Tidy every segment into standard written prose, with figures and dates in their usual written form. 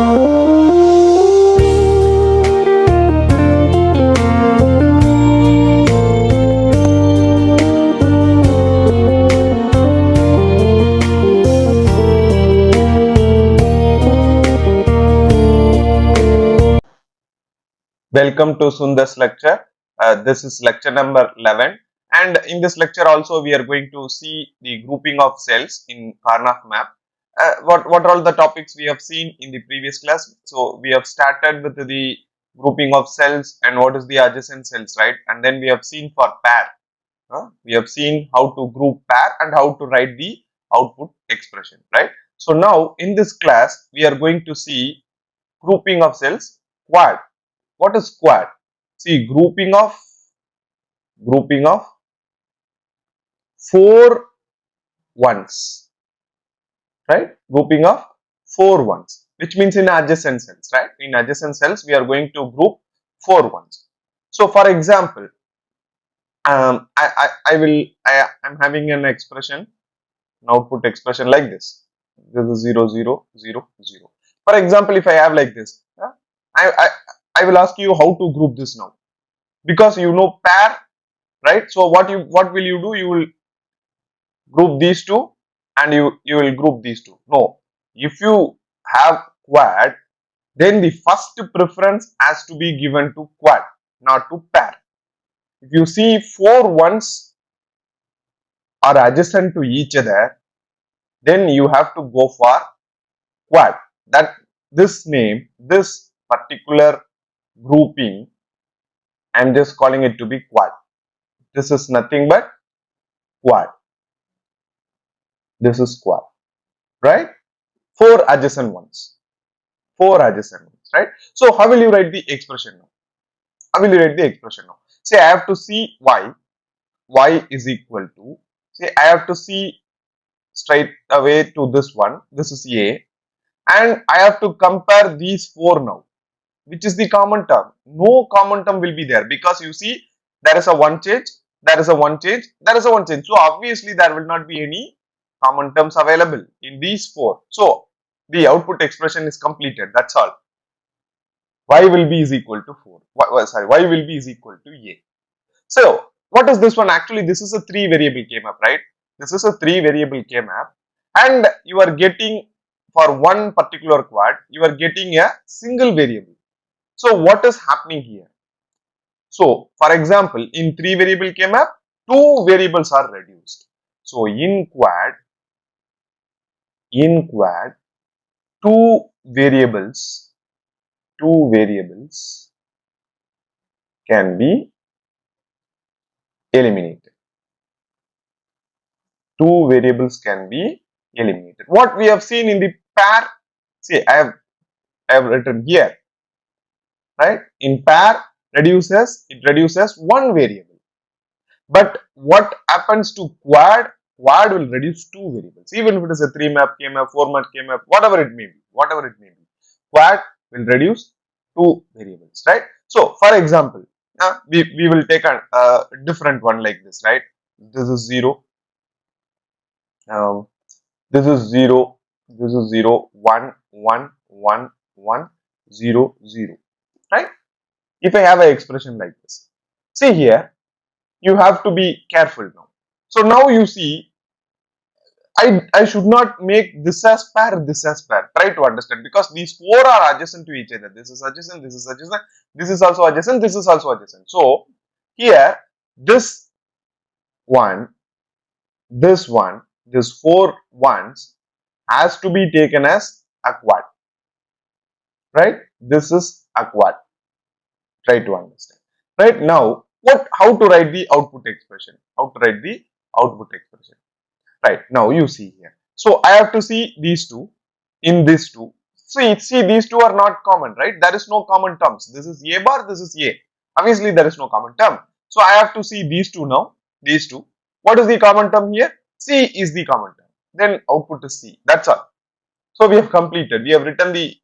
Welcome to Sundar's lecture. This is lecture number 11, and in this lecture also we are going to see the grouping of cells in Karnaugh map. What are all the topics we have seen in the previous class? So we have started with the grouping of cells and what is the adjacent cells, right? And then we have seen for pair. We have seen how to group pair and how to write the output expression, right? So now in this class we are going to see grouping of cells quad. What is quad? See, grouping of four ones, right? Grouping of four ones, which means in adjacent cells, right? In adjacent cells, we are going to group four ones. So, for example, I'm having an expression, an output expression like this. This is 0, 0, 0, 0. For example, if I have like this, I, I, I will ask you how to group this now, because you know pair, right? So what will you do? You will group these two and you will group these two. No, if you have quad, then the first preference has to be given to quad, not to pair. If you see four ones are adjacent to each other, then you have to go for quad. That this name, this particular grouping, I am just calling it to be quad. This is nothing but quad. This is quad, right? Four adjacent ones. Four adjacent ones, right? So how will you write the expression now? How will you write the expression now? Say I have to see y is equal to, say I have to see straight away to this one, this is a, and I have to compare these four now. Which is the common term? No common term will be there, because you see there is a one change, there is a one change, there is a one change. So obviously there will not be any common terms available in these four. So the output expression is completed. That's all. Y will be is equal to 4. Y will be is equal to A. So what is this one? Actually, this is a 3 variable K map, right? This is a 3 variable K map, and you are getting for one particular quad, you are getting a single variable. So what is happening here? So for example, in 3 variable K map, 2 variables are reduced. So in quad, two variables, can be eliminated. Two variables can be eliminated. What we have seen in the pair, see I have written here, right? In pair it reduces one variable. But what happens to quad? Quad will reduce two variables. Even if it is a 3 map, K map, 4 map, K map, whatever it may be. Quad will reduce two variables, right? So for example, we will take a different one like this, right? This is 0. This is 0, this is 0, 1, 1, 1, 1, 0, 0, right? If I have an expression like this, see here, you have to be careful now. So now you see, I should not make this as pair, this as pair. Try to understand, because these four are adjacent to each other. This is adjacent, this is adjacent, this is also adjacent, this is also adjacent. So here, this one, this one, these four ones has to be taken as a quad, right? This is a quad. Try to understand. Right now, how to write the output expression? Right now, you see here. So I have to see these two. In these two, see these two are not common, right? There is no common terms. This is A bar. This is A. Obviously, there is no common term. So I have to see these two now. These two. What is the common term here? C is the common term. Then output is C. That's all. So we have completed. We have written the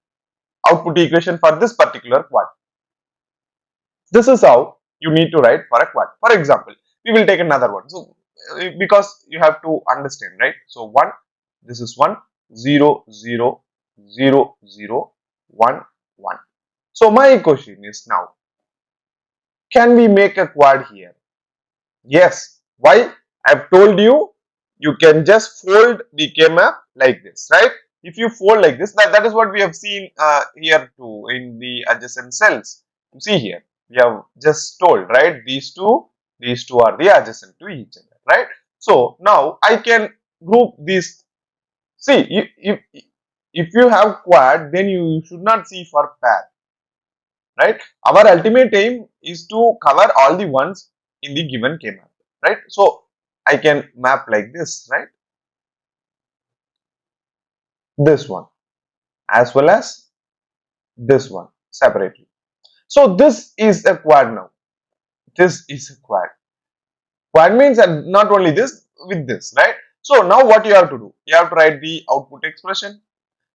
output equation for this particular quad. This is how you need to write for a quad. For example, we will take another one. So because you have to understand, right? So 1, this is 1, 0, 0, 0, 0, 1, 1. So my question is now, can we make a quad here? Yes. Why? I've told you, you can just fold the K-map like this, right? If you fold like this, that is what we have seen here too in the adjacent cells. You see here, we have just told, right? These two are the adjacent to each other, right? So now I can group these. See, if you have quad, then you should not see for pair, right? Our ultimate aim is to cover all the ones in the given K map, right? So I can map like this, right? This one as well as this one separately. So this is a quad now. This is a quad. Quad means and not only this with this, right? So now what you have to do? You have to write the output expression.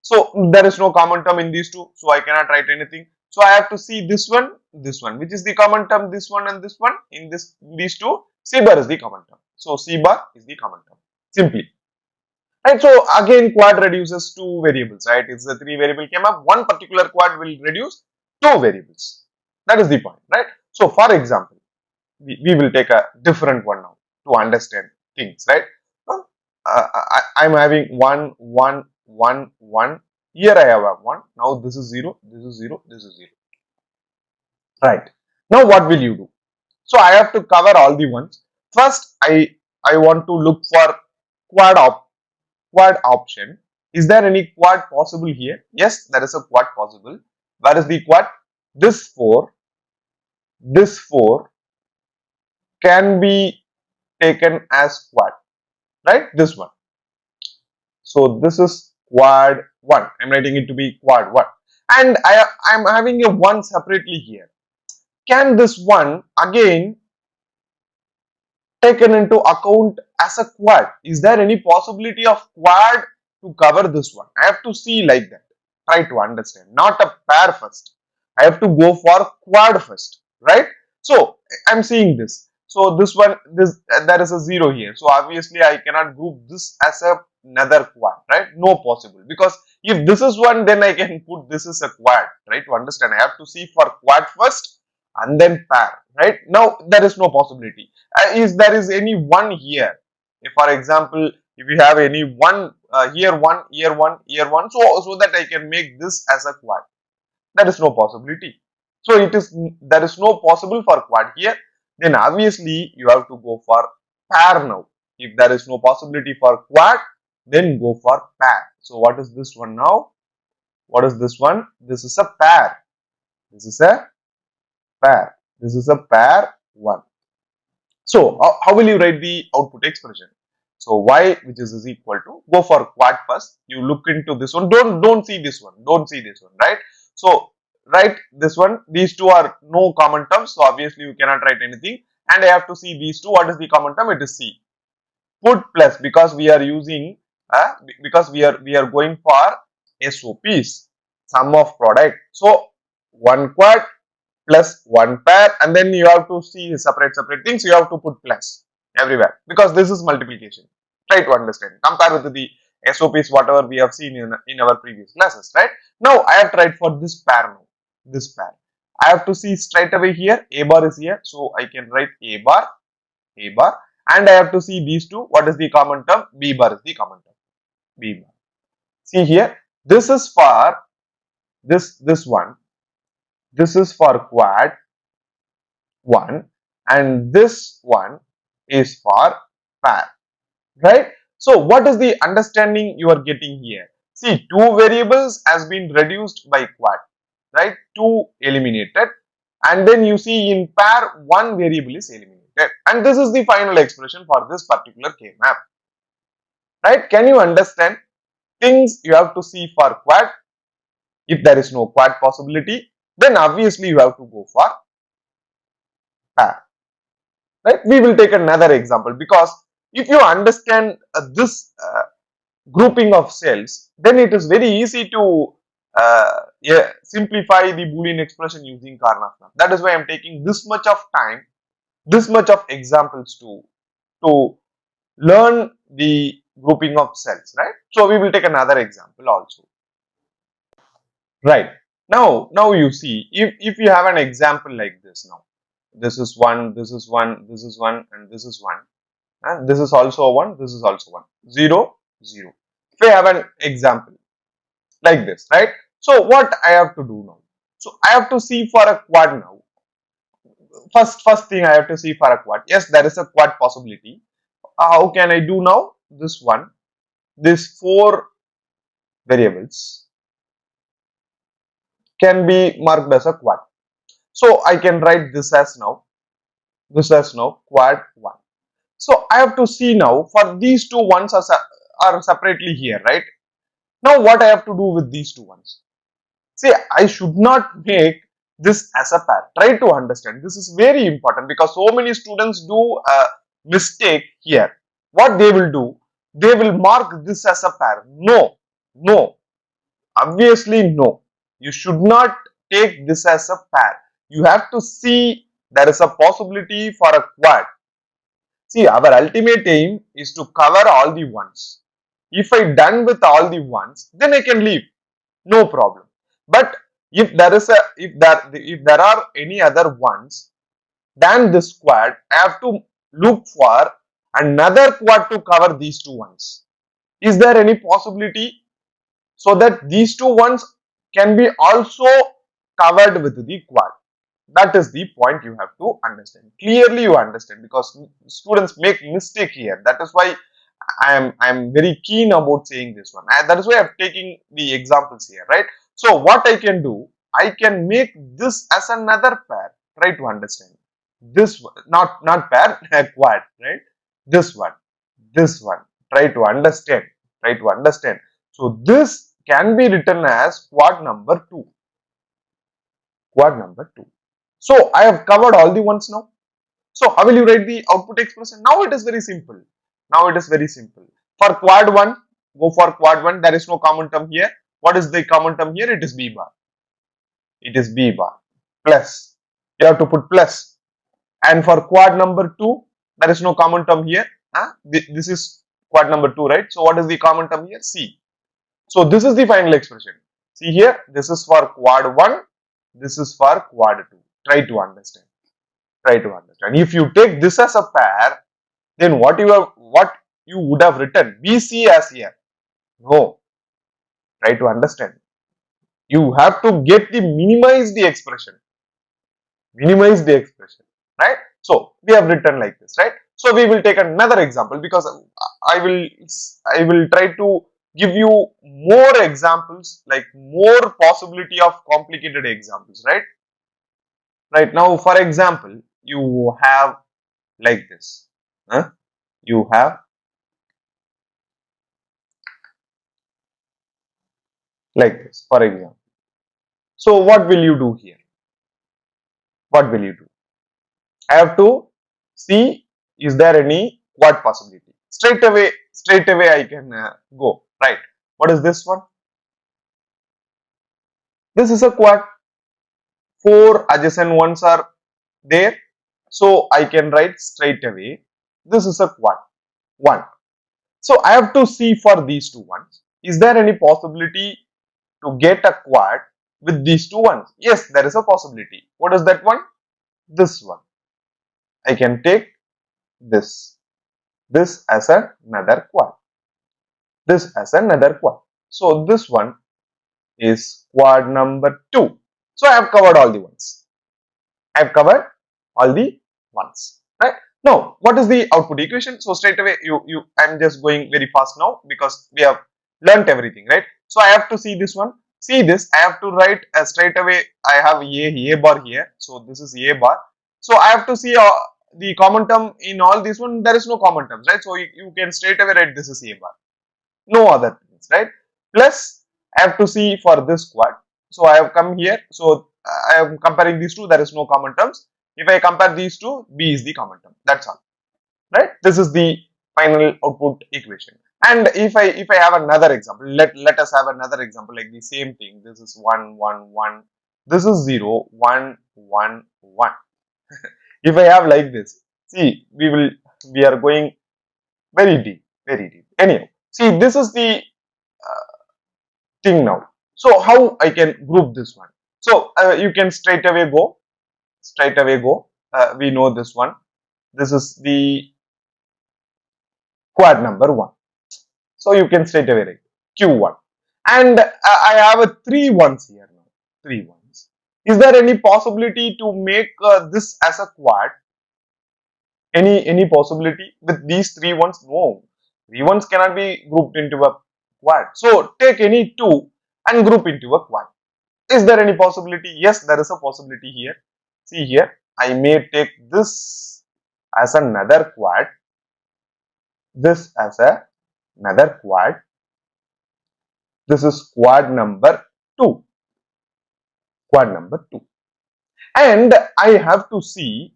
So there is no common term in these two, so I cannot write anything. So I have to see this one, which is the common term, this one and this one. In these two, C bar is the common term. So C bar is the common term. Simply. Right. So again, quad reduces two variables, right? It's a three variable came up. One particular quad will reduce two variables. That is the point, right? So for example, we will take a different one now to understand things, right? I'm having 1, 1, 1, 1. Here I have a 1. Now this is 0, this is 0, this is 0. Right. Now what will you do? So I have to cover all the ones. First, I want to look for quad quad option. Is there any quad possible here? Yes, there is a quad possible. Where is the quad? This 4 can be taken as quad, right? This one. So this is quad 1. I'm writing it to be quad 1. And I'm having a 1 separately here. Can this one again taken into account as a quad? Is there any possibility of quad to cover this one? I have to see like that. Try to understand. Not a pair first. I have to go for quad first, right? So I'm seeing this. So this one, there is a 0 here. So obviously I cannot group this as another quad, right? No possible, because if this is one, then I can put this as a quad, right? To understand, I have to see for quad first and then pair, right? Now there is no possibility. Is there is any one here? If for example, if you have any one here one, here one, here one, so that I can make this as a quad. There is no possibility. So it is, there is no possible for quad here. Then obviously you have to go for pair now. If there is no possibility for quad, then go for pair. So what is this one now? What is this one? This is a pair. This is a pair. This is a pair 1. So how will you write the output expression? So y, which is equal to, go for quad first. You look into this one. Don't see this one. Don't see this one, right? So write this one. These two are no common terms. So obviously you cannot write anything. And I have to see these two. What is the common term? It is C. Put plus, because we are using because we are going for SOPs, sum of product. So one quad plus one pair, and then you have to see separate things. You have to put plus everywhere, because this is multiplication. Try to understand, compare with the SOPs whatever we have seen in our previous classes, right? Now I have tried for this pair. Now this pair, I have to see straight away here, a bar is here, so I can write a bar, and I have to see these two. What is the common term? B bar is the common term. B bar. See here, this is for this one. This is for quad 1, and this one is for pair, right? So what is the understanding you are getting here? See, two variables has been reduced by quad, right? Two eliminated, and then you see in pair one variable is eliminated, and this is the final expression for this particular K map, right? Can you understand? Things you have to see for quad. If there is no quad possibility, then obviously you have to go for pair, right? We will take another example, because if you understand this grouping of cells, then it is very easy to yeah, simplify the Boolean expression using Karnaugh map. That is why I am taking this much of time, this much of examples to learn the grouping of cells, right? So we will take another example also. Right. Now you see, if you have an example like this now, this is one, this is one, this is one, and this is one, and this is also one, this is also one, 0, 0. If I have an example like this, right? So what I have to do now? So I have to see for a quad now. First thing I have to see for a quad. Yes, there is a quad possibility. How can I do now? This one, these four variables can be marked as a quad. So I can write this as now quad 1. So I have to see now for these two ones are separately here, right? Now what I have to do with these two ones? See, I should not make this as a pair. Try to understand. This is very important because so many students do a mistake here. What they will do, they will mark this as a pair. No, no, obviously no. You should not take this as a pair. You have to see there is a possibility for a quad. See, our ultimate aim is to cover all the ones. If I done with all the ones, then I can leave. No problem. But if there are any other ones than this quad, I have to look for another quad to cover these two ones. Is there any possibility so that these two ones can be also covered with the quad? That is the point you have to understand. Clearly you understand because students make mistake here. That is why I am very keen about saying this one. And that is why I'm taking the examples here, right? So what I can do, I can make this as another pair. Try to understand. This one, not pair, quad, right? This one, this one. Try to understand. Try to understand. So this can be written as quad number 2. Quad number 2. So I have covered all the ones now. So how will you write the output expression? Now it is very simple. Now it is very simple. For quad 1, go for quad 1. There is no common term here. What is the common term here? It is B bar. It is B bar. Plus. You have to put plus. And for quad number 2, there is no common term here. This is quad number 2, right? So what is the common term here? C. So this is the final expression. See here, this is for quad 1. This is for quad 2. Try to understand. Try to understand. If you take this as a pair, then what you would have written BC as here. No, try to understand. You have to get the minimize the expression. Minimize the expression, right? So we have written like this, right? So we will take another example because I will try to give you more examples, like more possibility of complicated examples, right? Right now, for example, you have like this. Huh? You have like this, for example. So what will you do here? What will you do? I have to see is there any quad possibility. Straight away I can go, right? What is this one? This is a quad. Four adjacent ones are there. So I can write straight away. This is a quad. 1. So I have to see for these two ones. Is there any possibility to get a quad with these two ones? Yes, there is a possibility. What is that one? This one. I can take this as another quad, this as another quad. So this one is quad number 2. So I have covered all the ones. I have covered all the ones, right? Now what is the output equation? So straight away I'm just going very fast now because we have learnt everything, right? So I have to see this one. See this, I have to write straight away. I have a bar here, so this is a bar. So I have to see the common term in all this one. There is no common terms, right? So you can straight away write this is a bar, no other things, right? Plus I have to see for this quad. So I have come here. So I am comparing these two. There is no common terms. If I compare these two, B is the common term. That's all, right? This is the final output equation. And if I have another example, let us have another example like the same thing. This is 1 1 1. This is 0 1 1 1. If I have like this, see, we are going very deep, very deep. Anyhow, see, this is the thing now. So how I can group this one? So you can straight away go. We know this one. This is the quad number 1. So you can straight away write Q1. And I have a 3 ones here now. 3 ones. Is there any possibility to make this as a quad? Any possibility with these 3 ones? No. 3 ones cannot be grouped into a quad. So take any 2 and group into a quad. Is there any possibility? Yes, there is a possibility here. See here, I may take this as another quad, this as another quad. This is quad number 2. Quad number 2. And I have to see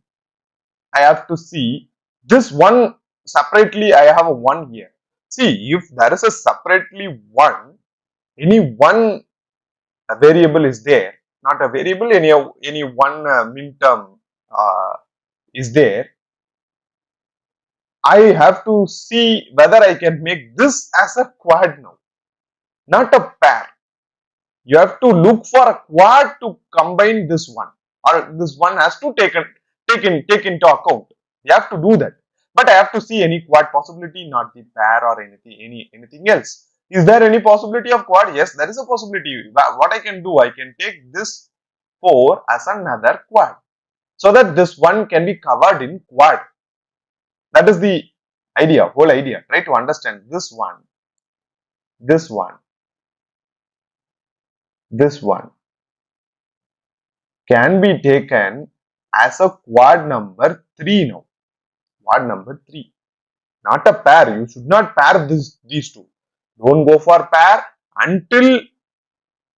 this one separately. I have a 1 here. See, if there is a separately 1, any one variable is there, not a variable, any one min term is there, I have to see whether I can make this as a quad now, not a pair. You have to look for a quad to combine this one, or this one has to take into account. You have to do that. But I have to see any quad possibility, not the pair or anything else. Is there any possibility of quad? Yes, there is a possibility. What I can do, I can take this 4 as another quad, so that this one can be covered in quad. That is the idea, whole idea. Try to understand this one, this one can be taken as a quad number 3 now. Quad number 3. Not a pair. You should not pair these two. Don't go for pair until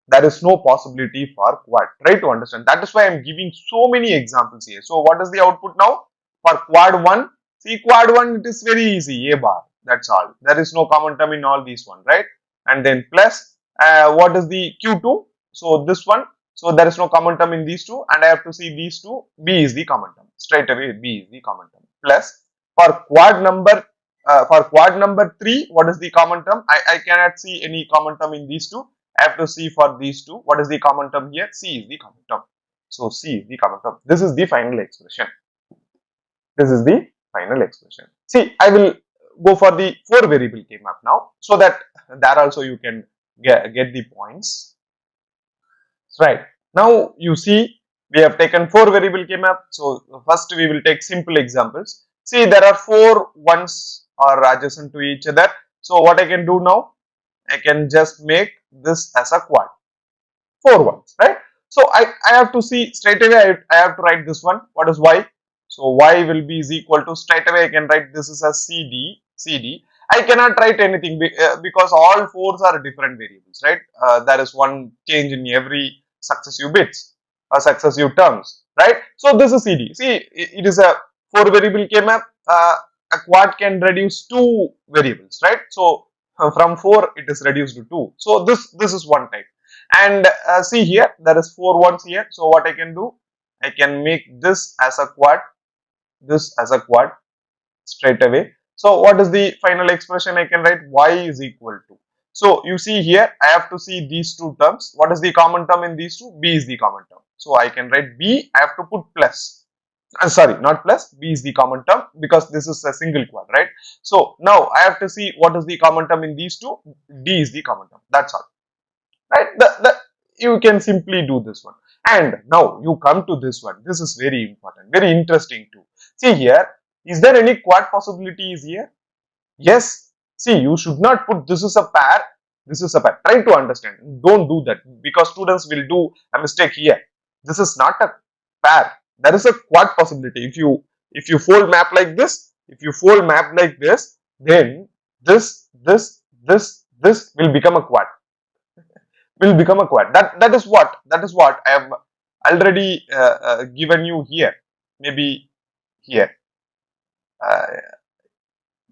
there is no possibility for quad. Try to understand. That is why I am giving so many examples here. So what is the output now? For quad 1, see quad 1, it is very easy, A bar. That's all. There is no common term in all these one, right? And then plus, what is the Q2? So this one. So there is no common term in these two, and I have to see these two. B is the common term. Straight away, B is the common term. Plus, for quad number 3, what is the common term? I cannot see any common term in these two. I have to see for these two. What is the common term here? C is the common term. So C is the common term. This is the final expression. This is the final expression. See, I will go for the 4 variable K map now, so that there also you can get the points. Right. Now you see we have taken 4 variable K map. So first we will take simple examples. See, there are 4 ones are adjacent to each other. So what I can do now? I can just make this as a quad. 4 ones, right? So I have to see straight away. I have to write this one. What is y? So y will be is equal to, straight away I can write this is a CD. I cannot write anything because all 4s are different variables, right? There is one change in every successive bits or successive terms, right? So this is CD. See, it is a 4 variable K map. A quad can reduce 2 variables, right? So from 4 it is reduced to 2. So this is one type. And see here, there is 4 ones here. So what I can do, I can make this as a quad, this as a quad straight away. So what is the final expression? I can write y is equal to. So you see here, I have to see these two terms. What is the common term in these two? B is the common term. So I can write B, I have to put plus. Sorry, not plus, B is the common term because this is a single quad, right? So now I have to see what is the common term in these two. D is the common term. That's all. Right? You can simply do this one. And now you come to this one. This is very important, very interesting too. See here, is there any quad possibilities here? Yes. See, you should not put this is a pair, this is a pair. Try to understand. Don't do that because students will do a mistake here. This is not a pair. There is a quad possibility. If you fold map like this, then this will become a quad. That is what I have already given you here. Maybe here. Uh,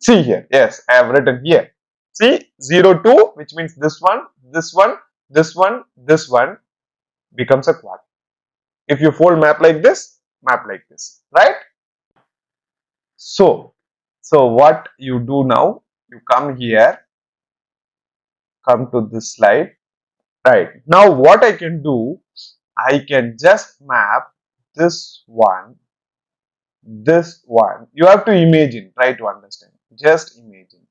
See here. Yes, I have written here. See 0 2, which means this one, this one becomes a quad. If you fold map like this, right? So what you do now? You come here, come to this slide. Right now, what I can do? I can just map this one, this one. You have to imagine, try to understand. Just imagine,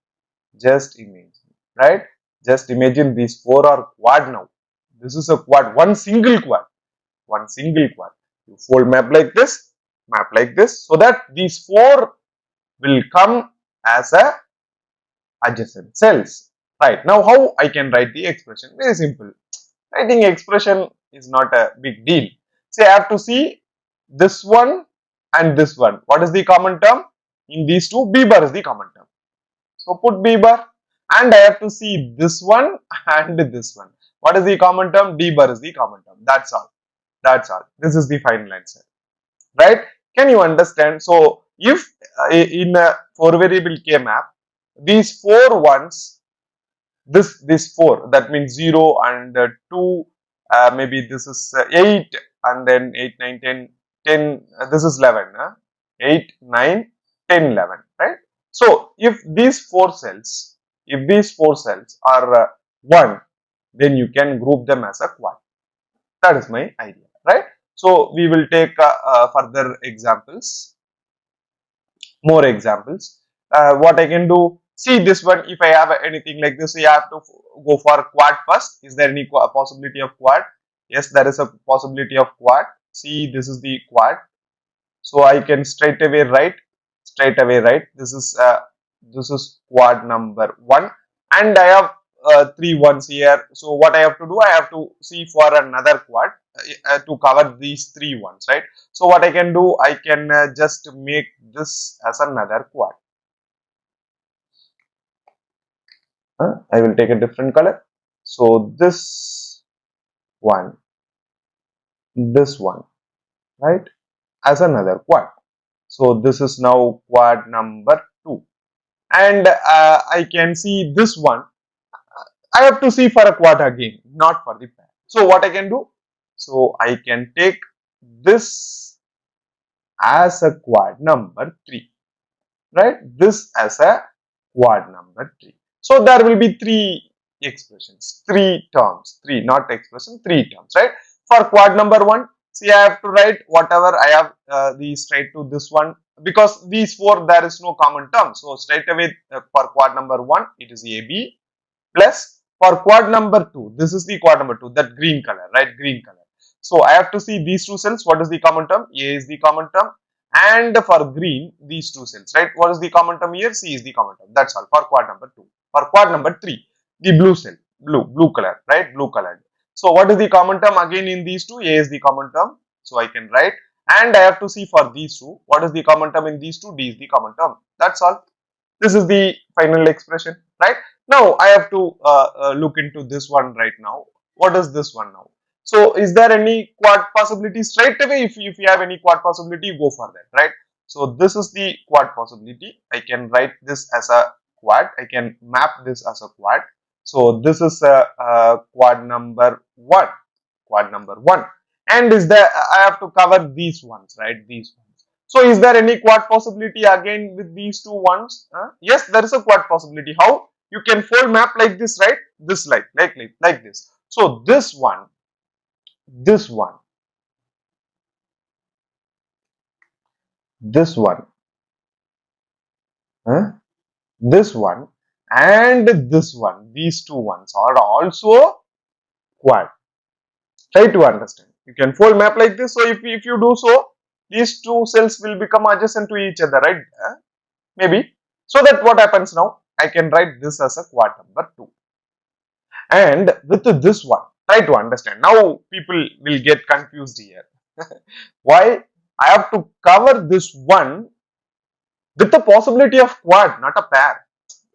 right? Just imagine these four are quad now. This is a quad, one single quad, one single quad. You fold map like this, so that these four will come as a adjacent cells. Right, now how I can write the expression? Very simple. Writing expression is not a big deal. Say I have to see this one and this one. What is the common term? In these two, B bar is the common term. So put B bar, and I have to see this one and this one. What is the common term? D bar is the common term. That's all. That's all. This is the final answer. Right? Can you understand? So if in a four variable K map, these four ones, this four, that means 0 and 2, maybe this is 8, and then 8 9 10 10, this is 11, 8 9 10 11, right? So if these four cells are 1, then you can group them as a quad. That is my idea, right? So we will take further examples, more examples. What I can do, see this one, if I have anything like this, I have to go for quad first. Is there any possibility of quad? Yes, there is a possibility of quad. See, this is the quad. So I can straight away write, this is quad number 1, and I have three ones here. So what I have to do, I have to see for another quad to cover these three ones, right? So what I can do, I can just make this as another quad. I will take a different color. So this one, right, as another quad. So this is now quad number 2, and I can see this one. I have to see for a quad again, not for the pair. So what I can do? So I can take this as a quad number 3, right? This as a quad number 3. So there will be three expressions, three terms, three, not expression, three terms, right? For quad number 1, see, I have to write whatever I have these straight to this one, because these four there is no common term. So straight away for quad number 1, it is AB, plus for quad number 2, this is the quad number 2, that green color, right? Green color. So I have to see these two cells. What is the common term? A is the common term, and for green, these two cells, right? What is the common term here? C is the common term. That's all for quad number 2. For quad number 3, the blue cell, blue color, right? Blue colored. So what is the common term again in these two? A is the common term. So I can write, and I have to see for these two, what is the common term in these two? D is the common term. That's all. This is the final expression, right? Now I have to look into this one right now. What is this one now? So is there any quad possibility? Straight away, if you have any quad possibility, go for that, right? So this is the quad possibility. I can write this as a quad. I can map this as a quad. So this is a quad number 1. Quad number 1. And is there, I have to cover these ones, right? These ones. So is there any quad possibility again with these two ones? Yes, there is a quad possibility. How? You can fold map like this, right? This like this. So this one, this one, this one, huh? This one, and this one. These two ones are also quad. Try to understand. You can fold map like this. So if you do so, these two cells will become adjacent to each other, right? Maybe. So that what happens now? I can write this as a quad number 2. And with this one, try to understand. Now people will get confused here. Why? I have to cover this one with the possibility of quad, not a pair.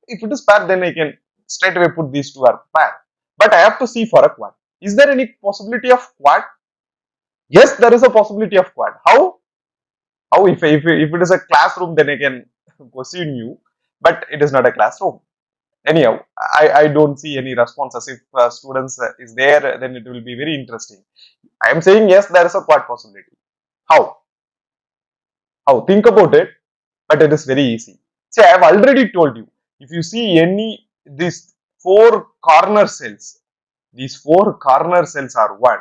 If it is pair, then I can straight away put these two are pair. But I have to see for a quad. Is there any possibility of quad? Yes, there is a possibility of quad. How? How? If it is a classroom, then I can question you. But it is not a classroom. Anyhow, I don't see any responses. If students is there, then it will be very interesting. I am saying yes, there is a quad possibility. How? How? Think about it, but it is very easy. See, I have already told you, if you see any, these four corner cells are 1,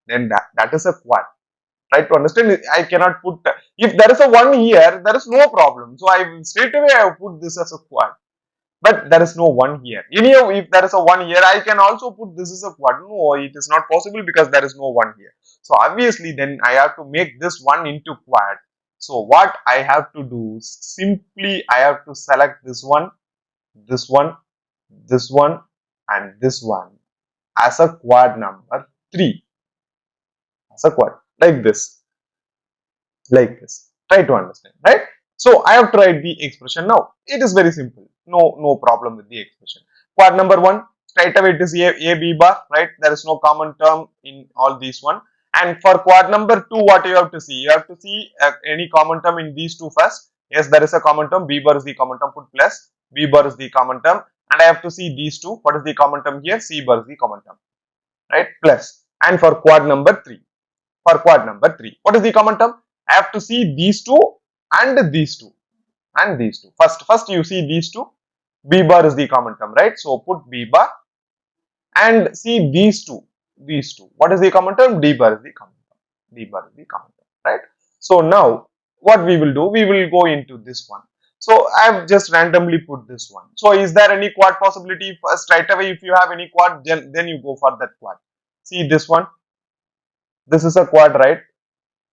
then that is a quad. Try to understand. I cannot put, if there is a 1 here, there is no problem. So I will straight away I have put this as a quad. But there is no 1 here. Anyhow, if there is a 1 here, I can also put this as a quad. No, it is not possible because there is no 1 here. So obviously then I have to make this 1 into quad. So what I have to do, simply I have to select this one, this one, this one and this one as a quad number 3, as a quad, like this, like this. Try to understand, right? So I have to write the expression now. It is very simple. No problem with the expression. Quad number 1, straight away it is a b bar, right? There is no common term in all these one. And for quad number 2, what you have to see? You have to see any common term in these two first. Yes, there is a common term. B bar is the common term. Put plus. B bar is the common term. And I have to see these two. What is the common term here? C bar is the common term, right? Plus. And for quad number 3, for quad number 3, what is the common term? I have to see these two and these two and these two. First you see these two. B bar is the common term, right? So put B bar and see these two. These two. What is the common term? D bar is the common term. D bar is the common term, right? So now what we will do? We will go into this one. So I have just randomly put this one. So is there any quad possibility? First, right away, if you have any quad, then you go for that quad. See this one. This is a quad, right?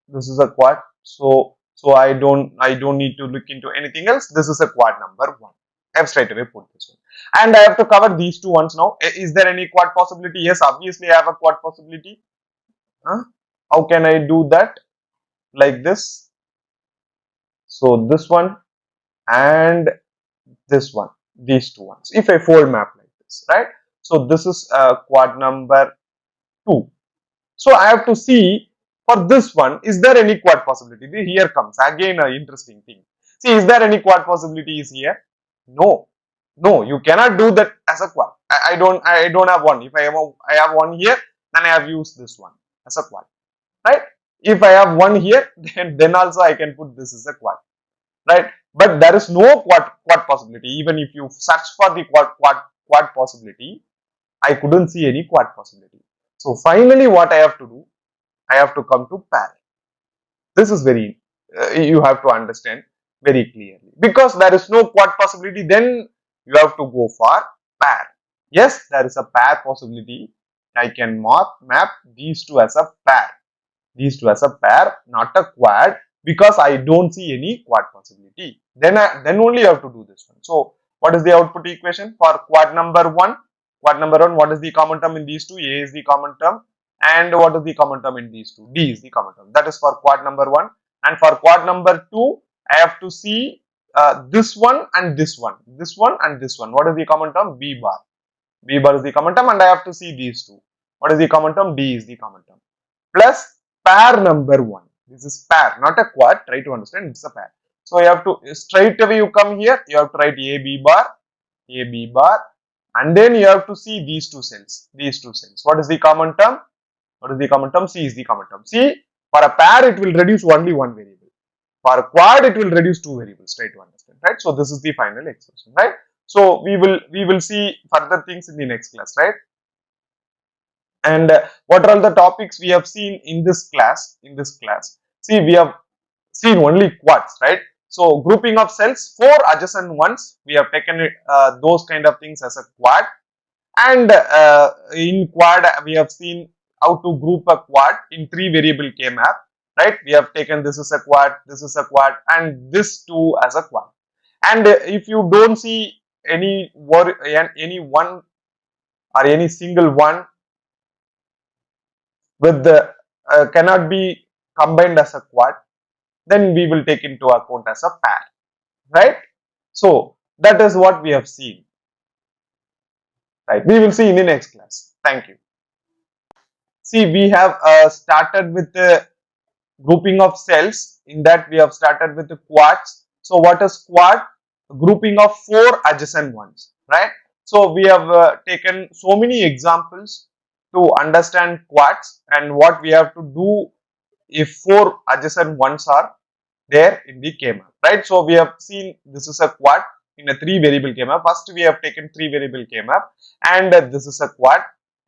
This is a quad. So I don't need to look into anything else. This is a quad number 1. I have straight away put this one. And I have to cover these two ones now. Is there any quad possibility? Yes, obviously I have a quad possibility. Huh? How can I do that? Like this. So this one and this one. These two ones. If I fold map like this, right? So this is quad number 2. So I have to see for this one, is there any quad possibility? Here comes again an interesting thing. See, is there any quad possibilities here? No, no, you cannot do that as a quad. I don't have one. If I have one here, then I have used this one as a quad, right? If I have one here, then also I can put this as a quad, right? But there is no quad possibility. Even if you search for the quad possibility, I couldn't see any quad possibility. So finally, what I have to do, I have to come to pair. This is very, you have to understand very clearly. Because there is no quad possibility, then you have to go for pair. Yes, there is a pair possibility. I can map these two as a pair. These two as a pair, not a quad, because I don't see any quad possibility. Then only you have to do this one. So what is the output equation for quad number 1? Quad number 1, what is the common term in these two? A is the common term. And what is the common term in these two? D is the common term. That is for quad number 1. And for quad number 2, I have to see this one and this one. This one and this one. What is the common term? B bar. B bar is the common term and I have to see these two. What is the common term? D is the common term. Plus pair number 1. This is pair, not a quad. Try to understand, it's a pair. So you have to, straight away you come here, you have to write A B bar, and then you have to see these two cells. What is the common term? What is the common term? C is the common term. See, for a pair it will reduce only one variable. For a quad it will reduce two variables. Try to understand, right? So this is the final expression, right? So we will see further things in the next class, right? And what are all the topics we have seen in this class? See, we have seen only quads, right? So grouping of cells, 4 adjacent ones, we have taken those kind of things as a quad. And in quad, we have seen how to group a quad in 3 variable K map, right? We have taken this is a quad, this is a quad, and this too as a quad. And if you don't see any one or any single one with the cannot be combined as a quad, then we will take into account as a pair, right? So that is what we have seen, right? We will see in the next class. Thank you. See, we have started with the grouping of cells. In that we have started with the quads. So what is quad? Grouping of 4 adjacent ones, right? So we have taken so many examples to understand quads and what we have to do if 4 adjacent ones are there in the K map, right? So we have seen this is a quad in a 3 variable K map. First we have taken 3 variable K map and this is a quad,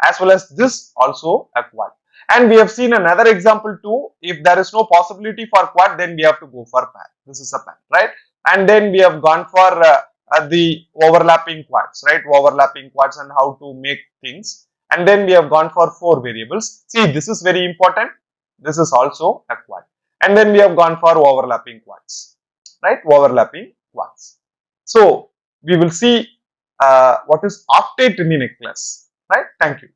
as well as this also a quad. And we have seen another example too. If there is no possibility for quad, then we have to go for pair. This is a pair, right? And then we have gone for the overlapping quads, right? Overlapping quads and how to make things. And then we have gone for 4 variables. See, this is very important. This is also a quad. And then we have gone for overlapping quads, right? Overlapping quads. So we will see what is octet in the next class, right? Thank you.